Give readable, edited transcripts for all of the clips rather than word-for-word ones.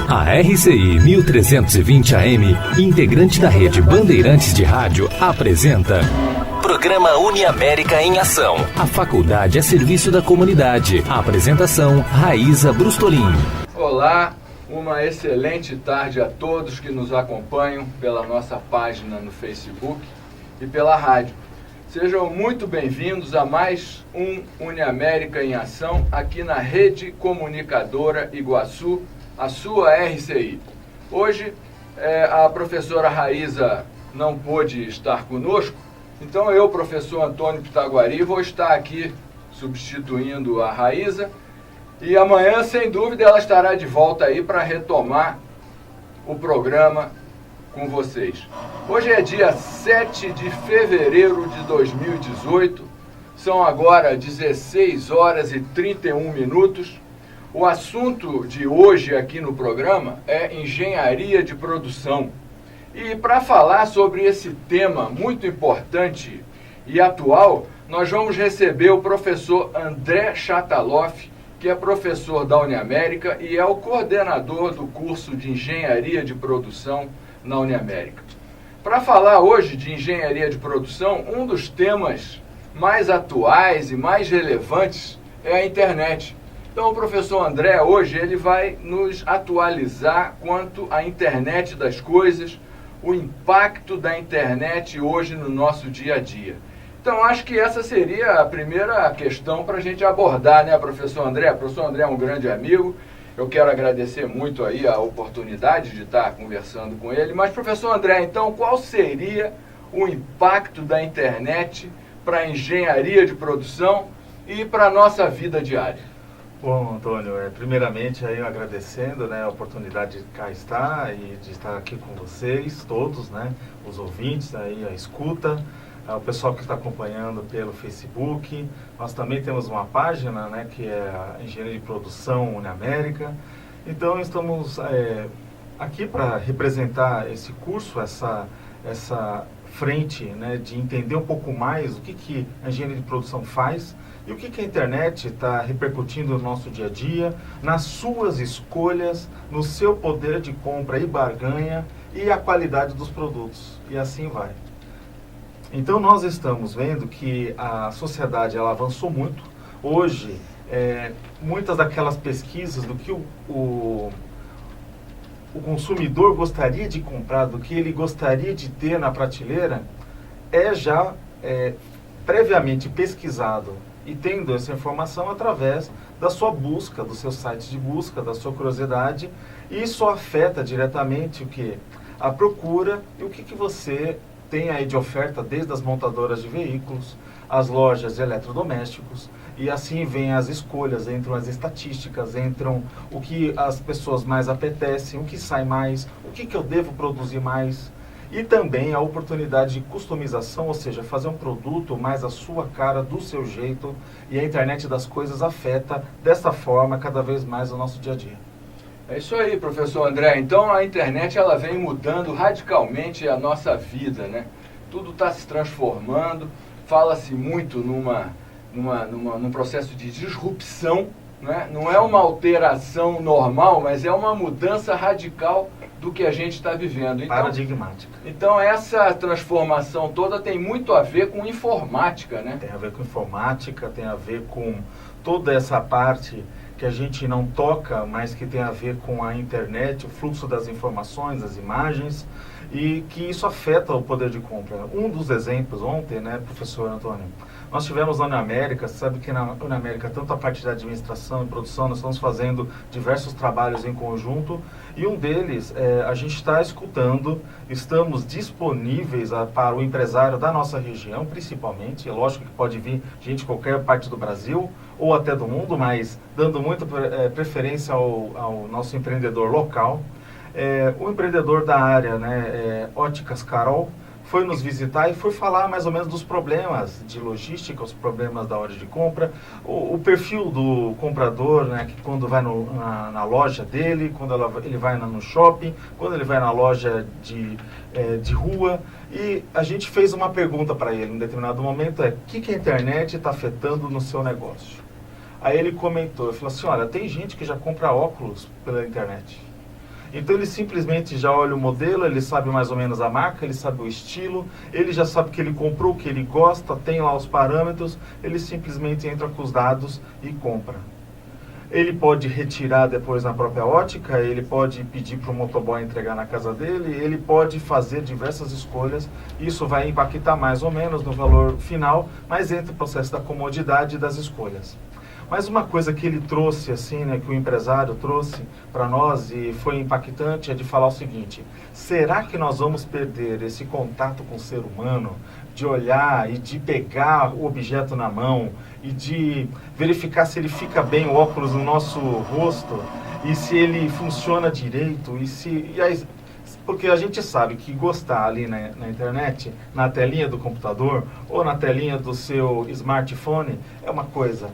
A RCI 1320 AM, integrante da rede Bandeirantes de Rádio, apresenta Programa Uniamérica em Ação. A faculdade a serviço da comunidade. A apresentação, Raíza Brustolin. Olá, uma excelente tarde a todos que nos acompanham pela nossa página no Facebook e pela rádio. Sejam muito bem-vindos a mais um Uniamérica em Ação aqui na Rede Comunicadora Iguaçu, a sua RCI. Hoje a professora Raíza não pôde estar conosco, então eu, professor Antônio Pitaguari, vou estar aqui substituindo a Raíza e amanhã, sem dúvida, ela estará de volta aí para retomar o programa com vocês. Hoje é dia 7 de fevereiro de 2018, são agora 16 horas e 31 minutos. O assunto de hoje aqui no programa é engenharia de produção. E para falar sobre esse tema muito importante e atual, nós vamos receber o professor André Chataloff, que é professor da Uniamérica e é o coordenador do curso de engenharia de produção na Uniamérica. Para falar hoje de engenharia de produção, um dos temas mais atuais e mais relevantes é a internet. Então o professor André hoje ele vai nos atualizar quanto à internet das coisas, o impacto da internet hoje no nosso dia a dia. Então acho que essa seria a primeira questão para a gente abordar, né, professor André? O professor André é um grande amigo, eu quero agradecer muito aí a oportunidade de estar conversando com ele. Mas professor André, então qual seria o impacto da internet para a engenharia de produção e para a nossa vida diária? Bom, Antônio, primeiramente aí agradecendo, né, a oportunidade de cá estar e de estar aqui com vocês todos, né, os ouvintes, aí, a escuta, o pessoal que está acompanhando pelo Facebook. Nós também temos uma página, né, que é a Engenharia de Produção Uniamérica. Então estamos aqui para representar esse curso, essa frente, né, de entender um pouco mais o que a engenharia de produção faz e o que a internet está repercutindo no nosso dia a dia, nas suas escolhas, no seu poder de compra e barganha e a qualidade dos produtos. E assim vai. Então nós estamos vendo que a sociedade ela avançou muito. Hoje, muitas daquelas pesquisas do que o consumidor gostaria de comprar, do que ele gostaria de ter na prateleira, já previamente pesquisado e tendo essa informação através da sua busca, do seu site de busca, da sua curiosidade. E isso afeta diretamente o que? A procura e o que você tem aí de oferta, desde as montadoras de veículos, as lojas de eletrodomésticos, e assim vem as escolhas, entram as estatísticas, entram o que as pessoas mais apetecem, o que sai mais, o que eu devo produzir mais, e também a oportunidade de customização, ou seja, fazer um produto mais à sua cara, do seu jeito, e a internet das coisas afeta dessa forma cada vez mais o nosso dia a dia. É isso aí, professor André. Então a internet ela vem mudando radicalmente a nossa vida, né? Tudo está se transformando, fala-se muito num processo de disrupção, né? Não é uma alteração normal, mas é uma mudança radical do que a gente está vivendo. Então, paradigmática. Então essa transformação toda tem muito a ver com informática, né? Tem a ver com informática, tem a ver com toda essa parte que a gente não toca, mas que tem a ver com a internet, o fluxo das informações, as imagens, e que isso afeta o poder de compra. Um dos exemplos ontem, né, professor Antônio, nós tivemos na Uniamérica, sabe que na Uniamérica, tanto a parte da administração e produção, nós estamos fazendo diversos trabalhos em conjunto, e um deles, a gente está escutando, estamos disponíveis para o empresário da nossa região, principalmente, é lógico que pode vir gente de qualquer parte do Brasil, ou até do mundo, mas dando muita preferência ao nosso empreendedor local. O empreendedor da área, né, Óticas Carol, foi nos visitar e foi falar mais ou menos dos problemas de logística, os problemas da hora de compra, o perfil do comprador, né, que quando vai na loja dele, quando ele vai no shopping, quando ele vai na loja de rua. E a gente fez uma pergunta para ele em determinado momento, o que a internet está afetando no seu negócio? Aí ele comentou, ele falou assim, olha, tem gente que já compra óculos pela internet. Então ele simplesmente já olha o modelo, ele sabe mais ou menos a marca, ele sabe o estilo, ele já sabe que ele comprou, o que ele gosta, tem lá os parâmetros, ele simplesmente entra com os dados e compra. Ele pode retirar depois na própria ótica, ele pode pedir para o motoboy entregar na casa dele, ele pode fazer diversas escolhas, isso vai impactar mais ou menos no valor final, mas entra o processo da comodidade das escolhas. Mas uma coisa que ele trouxe, assim, né, que o empresário trouxe para nós e foi impactante, é de falar o seguinte: será que nós vamos perder esse contato com o ser humano, de olhar e de pegar o objeto na mão e de verificar se ele fica bem o óculos no nosso rosto e se ele funciona direito porque a gente sabe que gostar ali na internet, na telinha do computador ou na telinha do seu smartphone é uma coisa.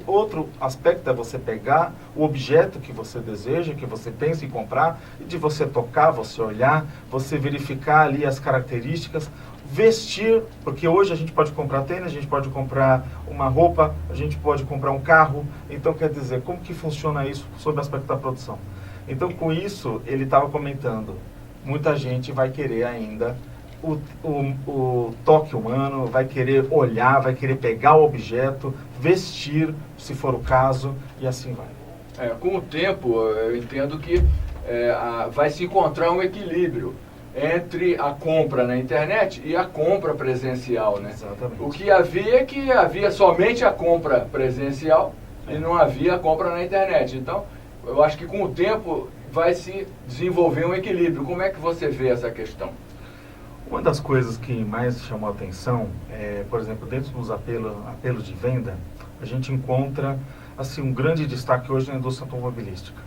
Outro aspecto é você pegar o objeto que você deseja, que você pensa em comprar, e de você tocar, você olhar, você verificar ali as características, vestir, porque hoje a gente pode comprar tênis, a gente pode comprar uma roupa, a gente pode comprar um carro. Então, quer dizer, como que funciona isso sob o aspecto da produção? Então, com isso, ele estava comentando, muita gente vai querer ainda o toque humano, vai querer olhar, vai querer pegar o objeto, vestir, se for o caso, e assim vai. Com o tempo, eu entendo que vai se encontrar um equilíbrio entre a compra na internet e a compra presencial, né? Exatamente. O que havia é que havia somente a compra presencial e não havia a compra na internet. Então, eu acho que com o tempo vai se desenvolver um equilíbrio. Como é que você vê essa questão? Uma das coisas que mais chamou a atenção é, por exemplo, dentro dos apelos de venda, a gente encontra assim, um grande destaque hoje na indústria automobilística,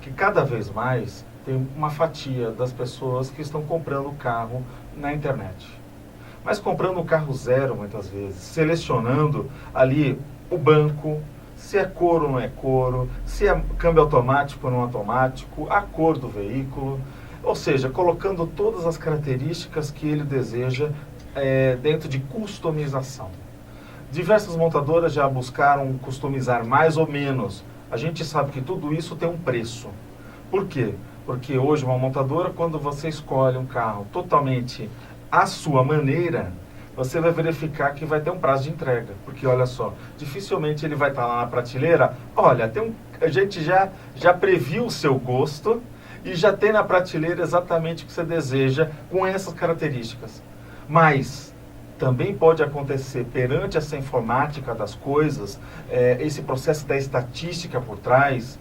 que cada vez mais tem uma fatia das pessoas que estão comprando o carro na internet. Mas comprando o carro zero, muitas vezes, selecionando ali o banco, se é couro ou não é couro, se é câmbio automático ou não automático, a cor do veículo, ou seja, colocando todas as características que ele deseja dentro de customização. Diversas montadoras já buscaram customizar mais ou menos. A gente sabe que tudo isso tem um preço. Por quê? Porque hoje uma montadora, quando você escolhe um carro totalmente à sua maneira, você vai verificar que vai ter um prazo de entrega. Porque olha só, dificilmente ele vai estar lá na prateleira, olha, a gente já previu o seu gosto e já tem na prateleira exatamente o que você deseja com essas características. Mas também pode acontecer perante essa informática das coisas, esse processo da estatística por trás,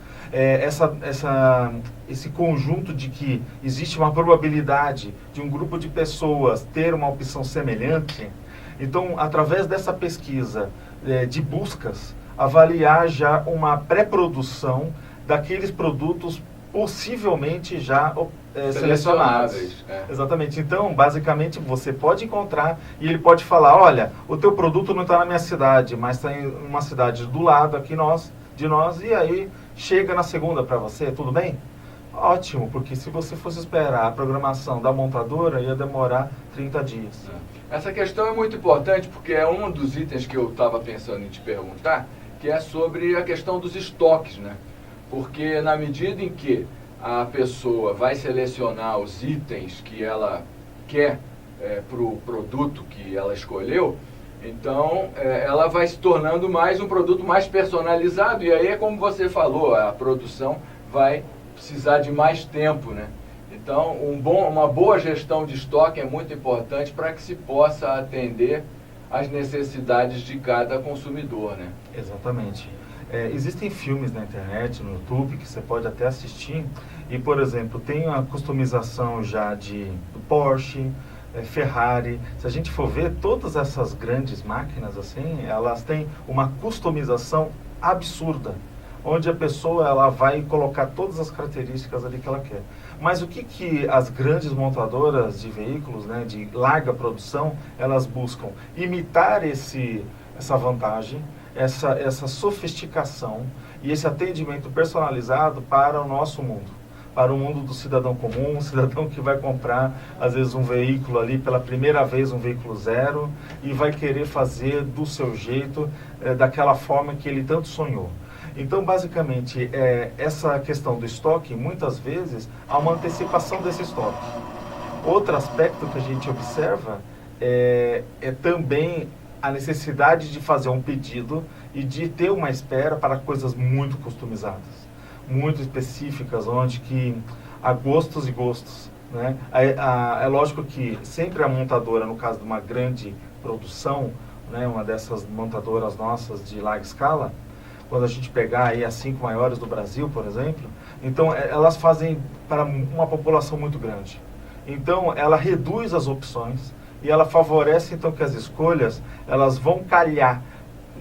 esse conjunto de que existe uma probabilidade de um grupo de pessoas ter uma opção semelhante. Então, através dessa pesquisa de buscas, avaliar já uma pré-produção daqueles produtos possivelmente já selecionados. Exatamente. Então, basicamente, você pode encontrar e ele pode falar, olha, o teu produto não está na minha cidade, mas está em uma cidade do lado aqui de nós, e aí chega na segunda para você, tudo bem? Ótimo, porque se você fosse esperar a programação da montadora, ia demorar 30 dias. Essa questão é muito importante, porque é um dos itens que eu estava pensando em te perguntar, que é sobre a questão dos estoques, né? Porque na medida em que a pessoa vai selecionar os itens que ela quer para o produto que ela escolheu, então ela vai se tornando mais um produto mais personalizado, e aí é como você falou, a produção vai precisar de mais tempo, né? Então uma boa gestão de estoque é muito importante para que se possa atender às necessidades de cada consumidor, né? Exatamente. Existem filmes na internet, no YouTube, que você pode até assistir, e, por exemplo, tem a customização já do Porsche, Ferrari. Se a gente for ver, todas essas grandes máquinas, assim, elas têm uma customização absurda, onde a pessoa ela vai colocar todas as características ali que ela quer. Mas o que as grandes montadoras de veículos, né, de larga produção, elas buscam? Imitar essa vantagem, essa sofisticação e esse atendimento personalizado para o nosso mundo, para o mundo do cidadão comum, um cidadão que vai comprar, às vezes, um veículo ali pela primeira vez, um veículo zero, e vai querer fazer do seu jeito, daquela forma que ele tanto sonhou. Então, basicamente, essa questão do estoque, muitas vezes, há uma antecipação desse estoque. Outro aspecto que a gente observa é também a necessidade de fazer um pedido e de ter uma espera para coisas muito customizadas, muito específicas, onde que há gostos e gostos, né? É lógico que sempre a montadora, no caso de uma grande produção, né, uma dessas montadoras nossas de larga escala, quando a gente pegar aí as 5 maiores do Brasil, por exemplo, então elas fazem para uma população muito grande. Então ela reduz as opções e ela favorece então que as escolhas elas vão calhar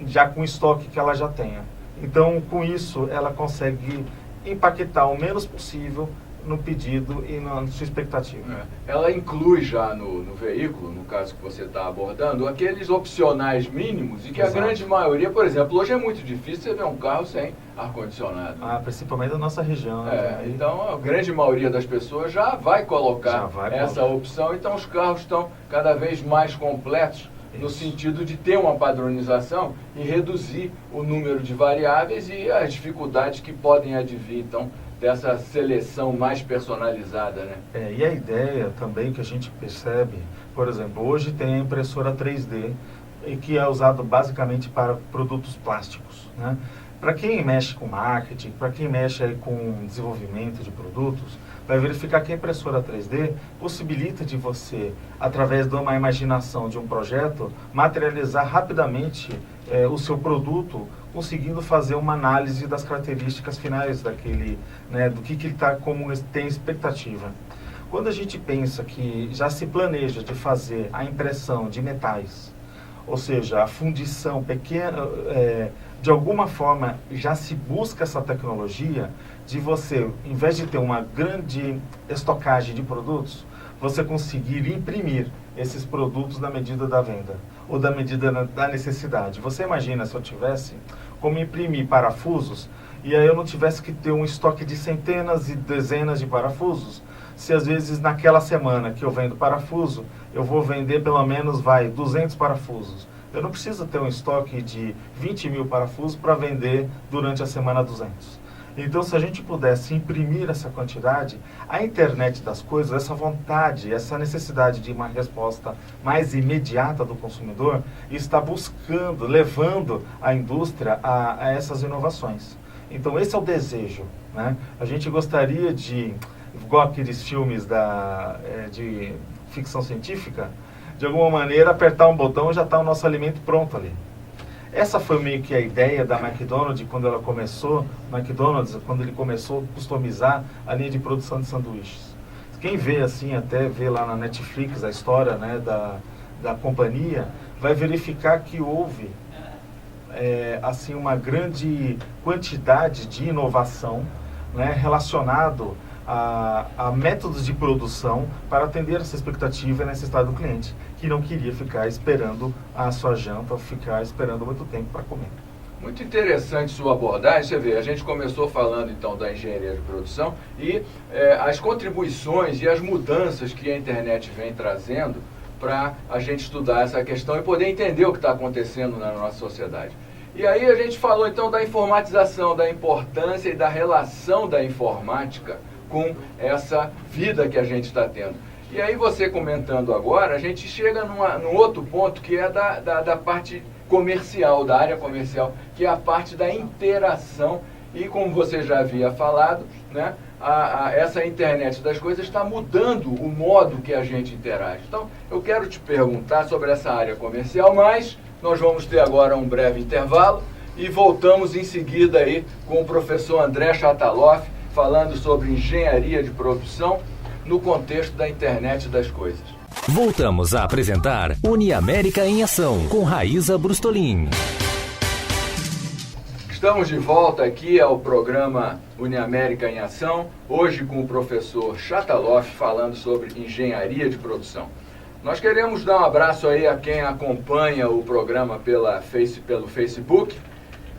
já com o estoque que ela já tenha. Então com isso ela consegue impactar o menos possível no pedido e na sua expectativa. Ela inclui já no veículo, no caso que você está abordando, aqueles opcionais mínimos e que a grande maioria, por exemplo, hoje é muito difícil você ver um carro sem ar-condicionado. Principalmente na nossa região. Então a grande maioria das pessoas já vai colocar essa opção, então os carros estão cada vez mais completos no sentido de ter uma padronização e reduzir o número de variáveis e as dificuldades que podem advir, então, dessa seleção mais personalizada, né? E a ideia também que a gente percebe, por exemplo, hoje tem a impressora 3D, que é usado basicamente para produtos plásticos, né? Para quem mexe com marketing, para quem mexe aí com desenvolvimento de produtos, vai verificar que a impressora 3D possibilita de você, através de uma imaginação de um projeto, materializar rapidamente o seu produto, conseguindo fazer uma análise das características finais daquele, né, do que ele está, como tem expectativa. Quando a gente pensa que já se planeja de fazer a impressão de metais, ou seja, a fundição pequena, de alguma forma já se busca essa tecnologia de você, em vez de ter uma grande estocagem de produtos, você conseguir imprimir esses produtos na medida da venda ou da medida da necessidade. Você imagina se eu tivesse como imprimir parafusos e aí eu não tivesse que ter um estoque de centenas e dezenas de parafusos, se às vezes naquela semana que eu vendo parafuso, eu vou vender pelo menos 200 parafusos. Eu não preciso ter um estoque de 20 mil parafusos para vender durante a semana 200. Então, se a gente pudesse imprimir essa quantidade, a internet das coisas, essa vontade, essa necessidade de uma resposta mais imediata do consumidor, está buscando, levando a indústria a essas inovações. Então, esse é o desejo, né? A gente gostaria de, igual aqueles filmes de ficção científica, de alguma maneira, apertar um botão e já está o nosso alimento pronto ali. Essa foi meio que a ideia da McDonald's quando ele começou a customizar a linha de produção de sanduíches. Quem vê assim, até vê lá na Netflix a história, né, da companhia, vai verificar que houve assim, uma grande quantidade de inovação, né, relacionado a métodos de produção para atender essa expectativa e necessidade do cliente, que não queria ficar esperando a sua janta ou ficar esperando muito tempo para comer. Muito interessante sua abordagem. Você vê, a gente começou falando então da engenharia de produção e as contribuições e as mudanças que a internet vem trazendo para a gente estudar essa questão e poder entender o que está acontecendo na nossa sociedade. E aí a gente falou então da informatização, da importância e da relação da informática com essa vida que a gente está tendo. E aí você comentando agora, a gente chega num outro ponto que é da parte comercial, da área comercial, que é a parte da interação. E como você já havia falado, né, essa internet das coisas está mudando o modo que a gente interage. Então, eu quero te perguntar sobre essa área comercial, mas nós vamos ter agora um breve intervalo e voltamos em seguida aí com o professor André Chataloff, falando sobre engenharia de produção no contexto da internet das coisas. Voltamos a apresentar Uniamérica em Ação, com Raíza Brustolin. Estamos de volta aqui ao programa Uniamérica em Ação, hoje com o professor Chataloff falando sobre engenharia de produção. Nós queremos dar um abraço aí a quem acompanha o programa pelo Facebook.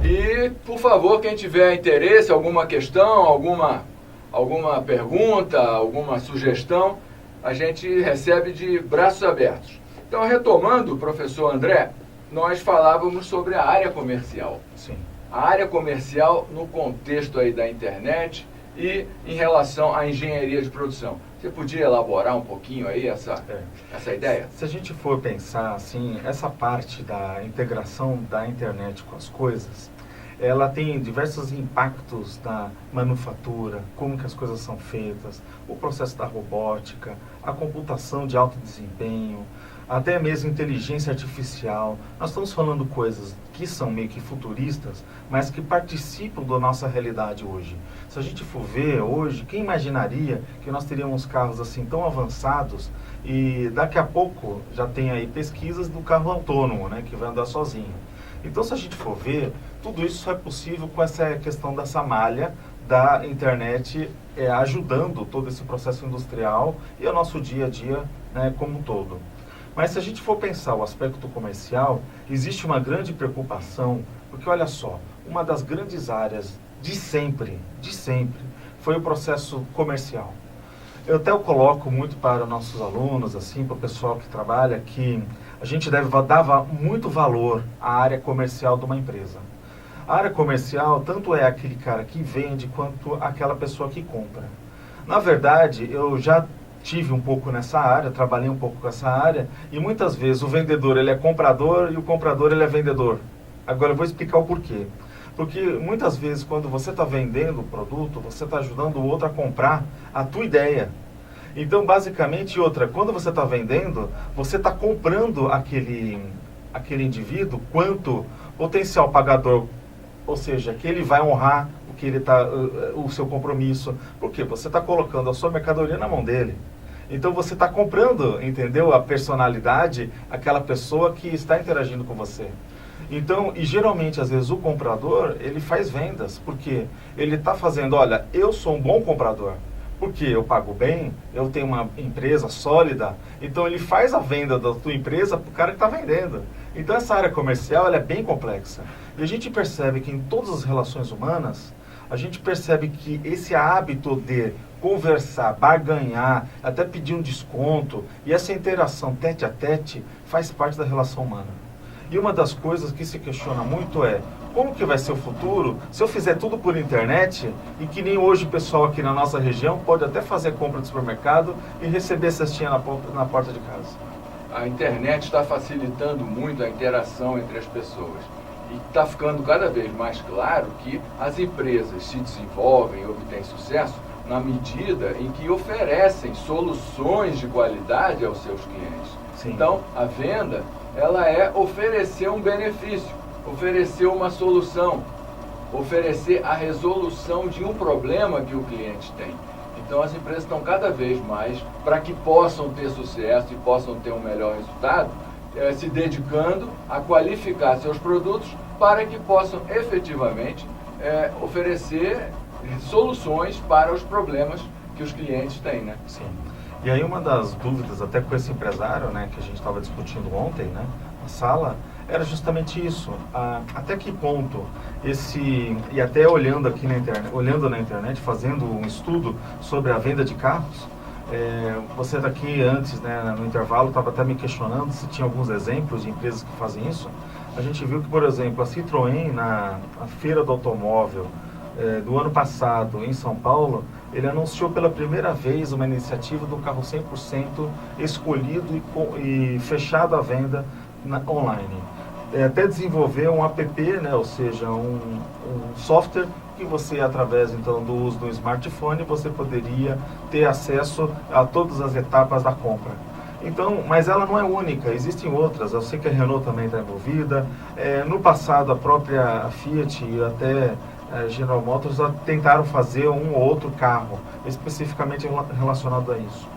E, por favor, quem tiver interesse, alguma questão, alguma pergunta, alguma sugestão, a gente recebe de braços abertos. Então, retomando, professor André, nós falávamos sobre a área comercial. Sim. a área comercial no contexto aí da internet e em relação à engenharia de produção. Você podia elaborar um pouquinho aí essa ideia? Se a gente for pensar assim, essa parte da integração da internet com as coisas, ela tem diversos impactos na manufatura, como que as coisas são feitas, o processo da robótica, a computação de alto desempenho, até mesmo inteligência artificial. Nós estamos falando coisas que são meio que futuristas, mas que participam da nossa realidade hoje. Se a gente for ver hoje, quem imaginaria que nós teríamos carros assim tão avançados e daqui a pouco já tem aí pesquisas do carro autônomo, né, que vai andar sozinho. Então, se a gente for ver, tudo isso só é possível com essa questão dessa malha da internet ajudando todo esse processo industrial e o nosso dia a dia, né, como um todo. Mas se a gente for pensar o aspecto comercial, existe uma grande preocupação, porque olha só, uma das grandes áreas de sempre, foi o processo comercial. Eu até coloco muito para nossos alunos, assim, para o pessoal que trabalha, que a gente deve dar muito valor à área comercial de uma empresa. A área comercial tanto é aquele cara que vende, quanto aquela pessoa que compra. Na verdade, eu já tive um pouco nessa área, trabalhei um pouco com essa área, e muitas vezes o vendedor ele é comprador e o comprador ele é vendedor. Agora eu vou explicar o porquê. Porque muitas vezes quando você está vendendo o produto, você está ajudando o outro a comprar a tua ideia. Então, basicamente, quando você está vendendo, você está comprando aquele indivíduo quanto potencial pagador, ou seja, que ele vai honrar o seu compromisso, porque você está colocando a sua mercadoria na mão dele. Então você está comprando, entendeu? A personalidade, aquela pessoa que está interagindo com você. Então, e geralmente, às vezes, o comprador, ele faz vendas, porque ele está fazendo, olha, eu sou um bom comprador, porque eu pago bem, eu tenho uma empresa sólida, então ele faz a venda da tua empresa para o cara que está vendendo. Então essa área comercial ela é bem complexa. E a gente percebe que em todas as relações humanas, a gente percebe que esse hábito de conversar, barganhar, até pedir um desconto, e essa interação tete a tete faz parte da relação humana. E uma das coisas que se questiona muito é, como que vai ser o futuro se eu fizer tudo por internet e que nem hoje o pessoal aqui na nossa região pode até fazer compra de supermercado e receber cestinha na porta de casa? A internet está facilitando muito a interação entre as pessoas. E está ficando cada vez mais claro que as empresas se desenvolvem e obtêm sucesso na medida em que oferecem soluções de qualidade aos seus clientes. Sim. Então, a venda, ela é oferecer um benefício, oferecer uma solução, oferecer a resolução de um problema que o cliente tem. Então, as empresas estão cada vez mais, para que possam ter sucesso e possam ter um melhor resultado, se dedicando a qualificar seus produtos para que possam efetivamente oferecer soluções para os problemas que os clientes têm, né? Sim. E aí uma das dúvidas, até com esse empresário, né, que a gente estava discutindo ontem, né, na sala, era justamente isso. Até que ponto e até olhando aqui na internet, fazendo um estudo sobre a venda de carros, você daqui antes, né, no intervalo, estava até me questionando se tinha alguns exemplos de empresas que fazem isso. A gente viu que, por exemplo, a Citroën, na Feira do Automóvel do ano passado, em São Paulo, ele anunciou pela primeira vez uma iniciativa do carro 100% escolhido e fechado à venda online. Até desenvolveu um app, né, ou seja, um software que você, através então do uso do smartphone, você poderia ter acesso a todas as etapas da compra. Então, mas ela não é única, existem outras. Eu sei que a Renault também está envolvida. No passado, a própria Fiat e até General Motors tentaram fazer um ou outro carro especificamente relacionado a isso.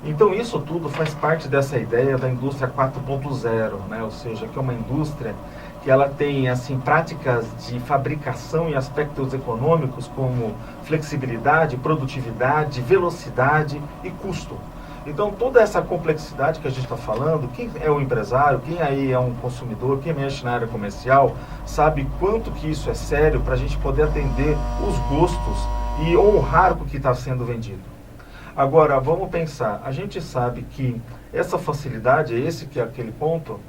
Então isso tudo faz parte dessa ideia da indústria 4.0, né? Ou seja, que é uma indústria que ela tem assim práticas de fabricação e aspectos econômicos como flexibilidade, produtividade, velocidade e custo. Então toda essa complexidade que a gente está falando, quem é o empresário, quem aí é um consumidor, quem mexe na área comercial, sabe quanto que isso é sério para a gente poder atender os gostos e honrar o que está sendo vendido. Agora, vamos pensar, a gente sabe que essa facilidade, que é aquele ponto,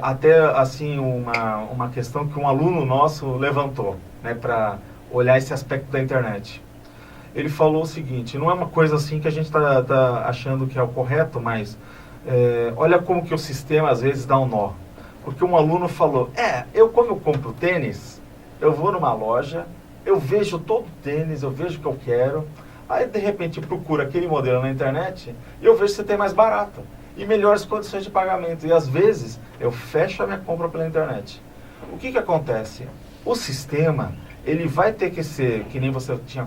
até assim uma questão que um aluno nosso levantou, né, para olhar esse aspecto da internet. Ele falou o seguinte: não é uma coisa assim que a gente tá achando que é o correto, mas olha como que o sistema às vezes dá um nó. Porque um aluno falou: como eu compro tênis, eu vou numa loja, eu vejo todo tênis, eu vejo o que eu quero, aí de repente eu procuro aquele modelo na internet e eu vejo se tem mais barato e melhores condições de pagamento. E às vezes eu fecho a minha compra pela internet. O que acontece? O sistema, ele vai ter que ser, que nem você tinha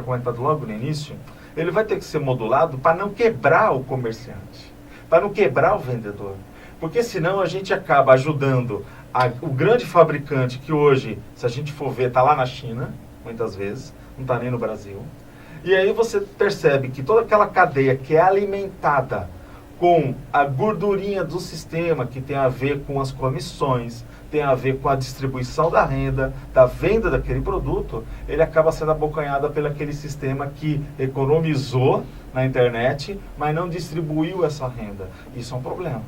comentado logo no início, ele vai ter que ser modulado para não quebrar o comerciante, para não quebrar o vendedor. Porque senão a gente acaba ajudando o grande fabricante, que hoje, se a gente for ver, está lá na China, muitas vezes, não está nem no Brasil. E aí você percebe que toda aquela cadeia que é alimentada com a gordurinha do sistema, que tem a ver com as comissões, tem a ver com a distribuição da renda, da venda daquele produto, ele acaba sendo abocanhado pelo aquele sistema que economizou na internet, mas não distribuiu essa renda. Isso é um problema.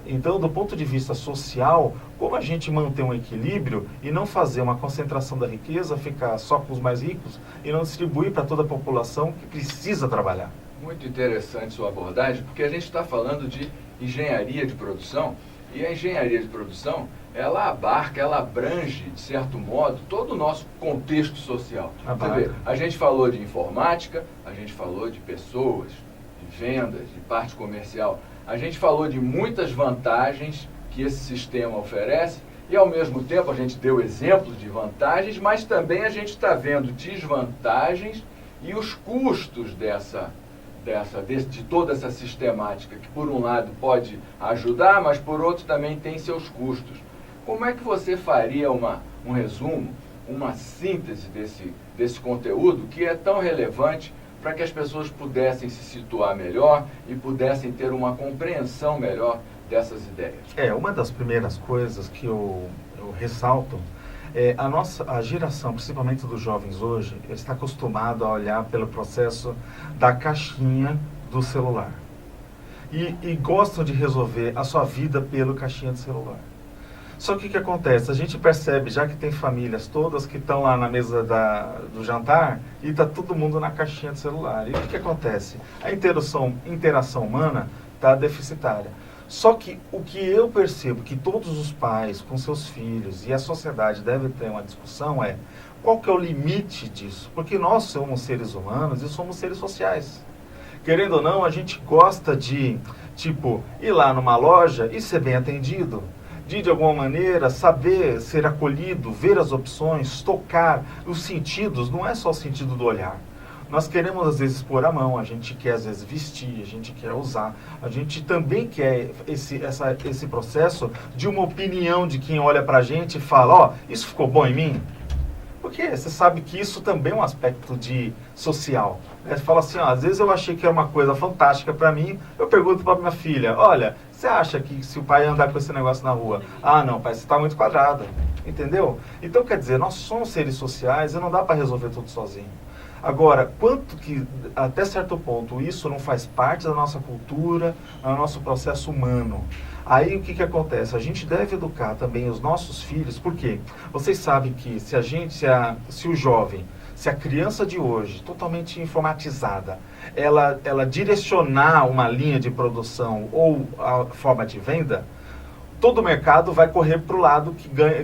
Então, do ponto de vista social, como a gente manter um equilíbrio e não fazer uma concentração da riqueza, ficar só com os mais ricos e não distribuir para toda a população que precisa trabalhar? Muito interessante sua abordagem, porque a gente está falando de engenharia de produção, e a engenharia de produção, ela abarca, ela abrange, de certo modo, todo o nosso contexto social. Você vê, a gente falou de informática, a gente falou de pessoas, de vendas, de parte comercial. A gente falou de muitas vantagens que esse sistema oferece e, ao mesmo tempo, a gente deu exemplos de vantagens, mas também a gente está vendo desvantagens e os custos de toda essa sistemática, que por um lado pode ajudar, mas por outro também tem seus custos. Como é que você faria um resumo, uma síntese desse conteúdo que é tão relevante para que as pessoas pudessem se situar melhor e pudessem ter uma compreensão melhor dessas ideias? Uma das primeiras coisas que eu ressalto é a geração, principalmente dos jovens hoje, está acostumado a olhar pelo processo da caixinha do celular. E gostam de resolver a sua vida pelo caixinha do celular. Só que o que acontece? A gente percebe, já que tem famílias todas que estão lá na mesa do jantar e está todo mundo na caixinha do celular. E o que acontece? A interação humana está deficitária. Só que o que eu percebo que todos os pais com seus filhos e a sociedade devem ter uma discussão é qual que é o limite disso? Porque nós somos seres humanos e somos seres sociais. Querendo ou não, a gente gosta de, ir lá numa loja e ser bem atendido. De alguma maneira, saber ser acolhido, ver as opções, tocar os sentidos, não é só o sentido do olhar. Nós queremos, às vezes, pôr a mão, a gente quer, às vezes, vestir, a gente quer usar, a gente também quer esse processo de uma opinião de quem olha pra gente e fala, isso ficou bom em mim? Porque você sabe que isso também é um aspecto social. Você fala assim, às vezes eu achei que era uma coisa fantástica para mim, eu pergunto para minha filha, olha, você acha que se o pai andar com esse negócio na rua, não, pai, você está muito quadrado, entendeu? Então, quer dizer, nós somos seres sociais e não dá para resolver tudo sozinho. Agora, quanto que, até certo ponto, isso não faz parte da nossa cultura, do nosso processo humano? Aí o que acontece? A gente deve educar também os nossos filhos, porque vocês sabem que se o jovem, se a criança de hoje, totalmente informatizada, ela direcionar uma linha de produção ou a forma de venda, todo o mercado vai correr para o lado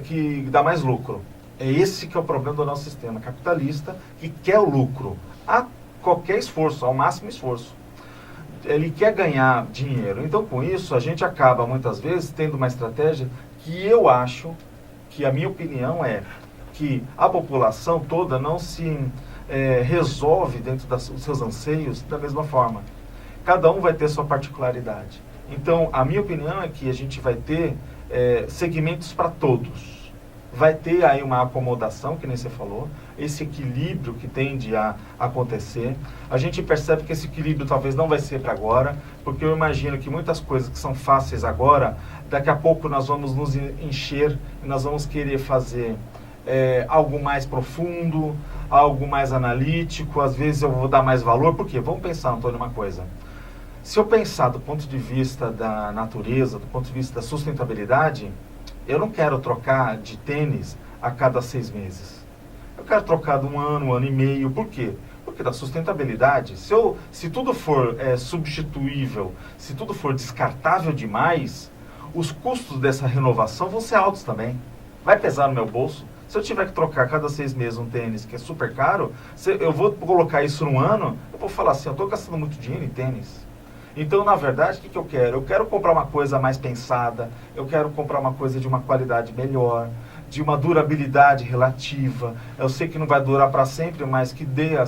que dá mais lucro. É esse que é o problema do nosso sistema capitalista, que quer o lucro a qualquer esforço, ao máximo esforço. Ele quer ganhar dinheiro. Então, com isso, a gente acaba, muitas vezes, tendo uma estratégia que eu acho, que a minha opinião é que a população toda não se resolve dentro dos seus anseios da mesma forma. Cada um vai ter sua particularidade. Então, a minha opinião é que a gente vai ter segmentos para todos. Vai ter aí uma acomodação, que nem você falou, esse equilíbrio que tende a acontecer. A gente percebe que esse equilíbrio talvez não vai ser para agora, porque eu imagino que muitas coisas que são fáceis agora, daqui a pouco nós vamos nos encher e nós vamos querer fazer algo mais profundo, algo mais analítico, às vezes eu vou dar mais valor, porque vamos pensar, Antônio, uma coisa. Se eu pensar do ponto de vista da natureza, do ponto de vista da sustentabilidade, eu não quero trocar de tênis a cada 6 meses. Eu quero trocar de um ano e meio. Por quê? Porque da sustentabilidade, se tudo for substituível, se tudo for descartável demais, os custos dessa renovação vão ser altos também. Vai pesar no meu bolso. Se eu tiver que trocar cada 6 meses um tênis que é super caro, eu vou colocar isso num ano, eu vou falar assim, eu estou gastando muito dinheiro em tênis. Então, na verdade, o que eu quero? Eu quero comprar uma coisa mais pensada, eu quero comprar uma coisa de uma qualidade melhor, de uma durabilidade relativa. Eu sei que não vai durar para sempre, mas que dê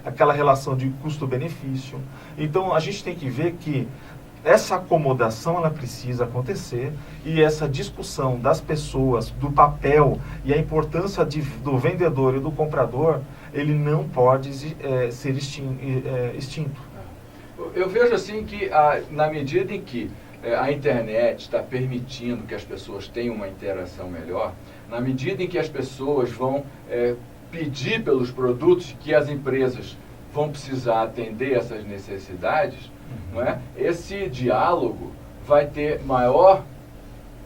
aquela relação de custo-benefício. Então, a gente tem que ver que essa acomodação ela precisa acontecer e essa discussão das pessoas, do papel e a importância do vendedor e do comprador, ele não pode ser extinto. Eu vejo assim que na medida em que a internet está permitindo que as pessoas tenham uma interação melhor, na medida em que as pessoas vão pedir pelos produtos que as empresas vão precisar atender essas necessidades, não é? Esse diálogo vai ter maior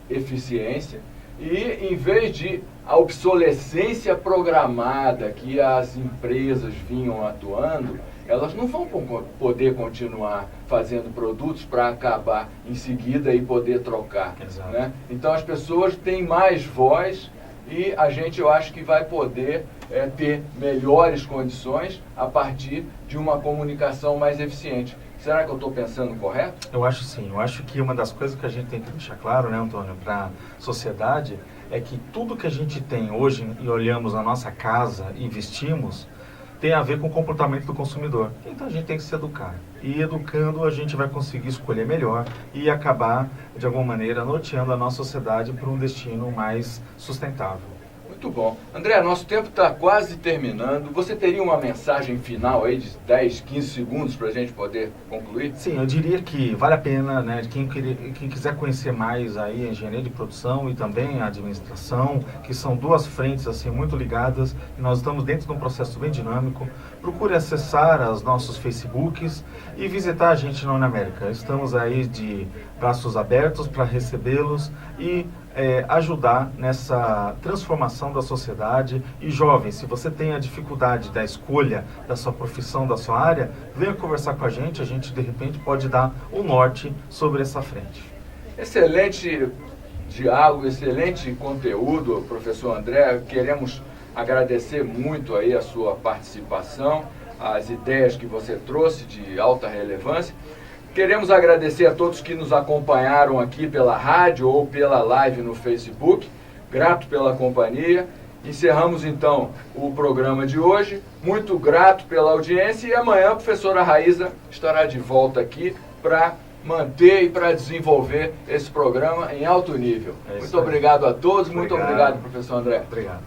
eficiência e, em vez de a obsolescência programada que as empresas vinham atuando, elas não vão poder continuar fazendo produtos para acabar em seguida e poder trocar. Né? Então as pessoas têm mais voz e eu acho que vai poder ter melhores condições a partir de uma comunicação mais eficiente. Será que eu estou pensando correto? Eu acho sim. Eu acho que uma das coisas que a gente tem que deixar claro, né, Antônio, para a sociedade, é que tudo que a gente tem hoje e olhamos na nossa casa e vestimos, tem a ver com o comportamento do consumidor. Então a gente tem que se educar. E educando a gente vai conseguir escolher melhor e acabar, de alguma maneira, norteando a nossa sociedade para um destino mais sustentável. Muito bom. André, nosso tempo está quase terminando. Você teria uma mensagem final aí de 10, 15 segundos para a gente poder concluir? Sim, eu diria que vale a pena, né, quem quiser conhecer mais aí a engenharia de produção e também a administração, que são duas frentes assim muito ligadas, e nós estamos dentro de um processo bem dinâmico. Procure acessar os nossos Facebooks e visitar a gente na Uniamérica. Estamos aí de braços abertos para recebê-los e ajudar nessa transformação da sociedade. E jovens, se você tem a dificuldade da escolha da sua profissão, da sua área, venha conversar com a gente de repente pode dar um norte sobre essa frente. Excelente diálogo, excelente conteúdo, professor André. Queremos agradecer muito aí a sua participação, as ideias que você trouxe de alta relevância. Queremos agradecer a todos que nos acompanharam aqui pela rádio ou pela live no Facebook. Grato pela companhia. Encerramos então o programa de hoje. Muito grato pela audiência e amanhã a professora Raíza estará de volta aqui para manter e para desenvolver esse programa em alto nível. Muito obrigado a todos. Muito obrigado, professor André. Obrigado.